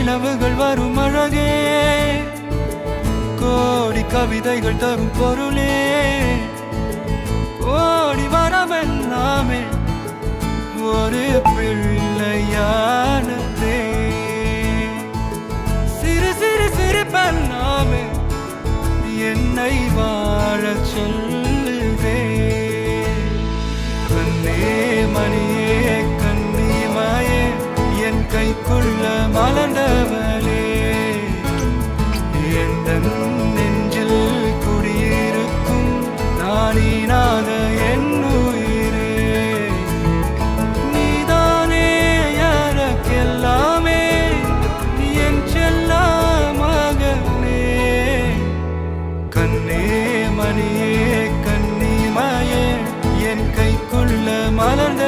நிலவுகள் வரும் அழகே, கோடி கவிதைகள் தரும் பொருளே, கோடி வரமெல்லாமே ஒரு பிள்ளையானதே. சிறு சிறு சிரிப்பெல்லாமே என்னை வாழச் சொல்லுதே. கண்ணே மணியே கண்ணிமாயே என் கைக்குள்ள மலர்ந்தவளே, எந்த நெஞ்சில் குடியிருக்கும் நானீனாத என் உயிரே. நீதானே எனக்கெல்லாமே என் செல்ல மகனே. கண்ணே மணியே கண்ணிமாயே என் கைக்குள்ள மலர்ந்த